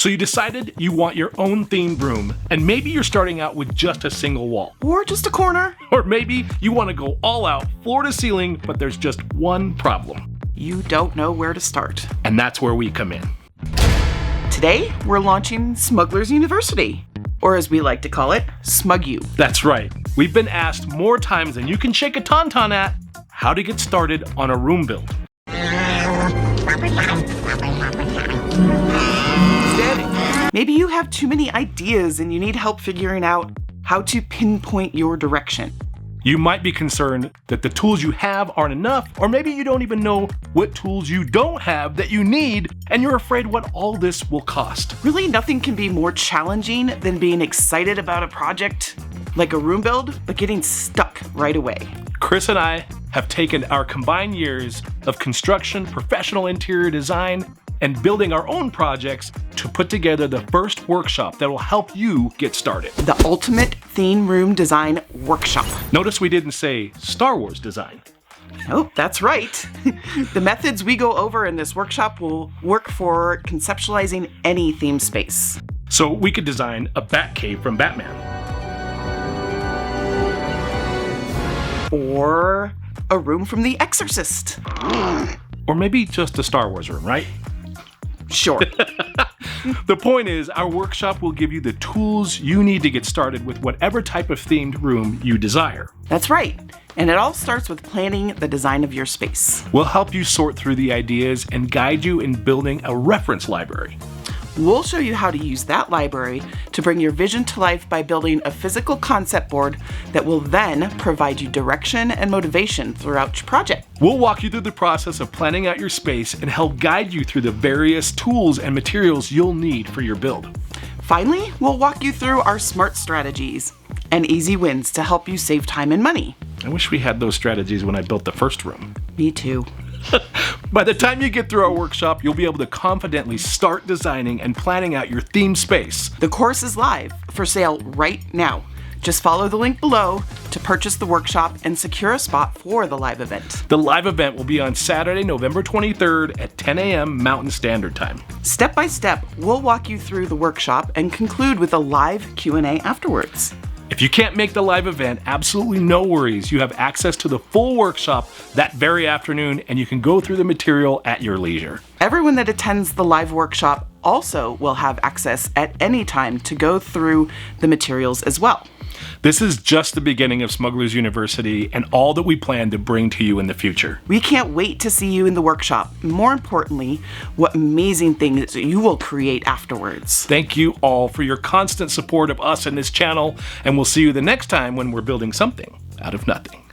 So you decided you want your own themed room, and maybe you're starting out with just a single wall. Or just a corner. Or maybe you want to go all out, floor to ceiling, but there's just one problem. You don't know where to start. And that's where we come in. Today, we're launching Smugglers University, or as we like to call it, SmugU. That's right. We've been asked more times than you can shake a tauntaun at how to get started on a room build. Maybe you have too many ideas and you need help figuring out how to pinpoint your direction. You might be concerned that the tools you have aren't enough, or maybe you don't even know what tools you don't have that you need, and you're afraid what all this will cost. Really, nothing can be more challenging than being excited about a project like a room build, but getting stuck right away. Chris and I have taken our combined years of construction, professional interior design, and building our own projects to put together the first workshop that will help you get started. The Ultimate Theme Room Design Workshop. Notice we didn't say Star Wars design. Nope, that's right. The methods we go over in this workshop will work for conceptualizing any theme space. So we could design a Batcave from Batman. Or a room from The Exorcist. Or maybe just a Star Wars room, right? Sure. The point is, our workshop will give you the tools you need to get started with whatever type of themed room you desire. That's right. And it all starts with planning the design of your space. We'll help you sort through the ideas and guide you in building a reference library. We'll show you how to use that library to bring your vision to life by building a physical concept board that will then provide you direction and motivation throughout your project. We'll walk you through the process of planning out your space and help guide you through the various tools and materials you'll need for your build. Finally, we'll walk you through our SMART strategies and easy wins to help you save time and money. I wish we had those strategies when I built the first room. Me too. By the time you get through our workshop, you'll be able to confidently start designing and planning out your theme space. The course is live for sale right now. Just follow the link below to purchase the workshop and secure a spot for the live event. The live event will be on Saturday, November 23rd at 10 a.m. Mountain Standard Time. Step by step, we'll walk you through the workshop and conclude with a live Q&A afterwards. If you can't make the live event, absolutely no worries. You have access to the full workshop that very afternoon, and you can go through the material at your leisure. Everyone that attends the live workshop also will have access at any time to go through the materials as well. This is just the beginning of Smugglers University and all that we plan to bring to you in the future. We can't wait to see you in the workshop. More importantly, what amazing things you will create afterwards. Thank you all for your constant support of us and this channel, and we'll see you the next time when we're building something out of nothing.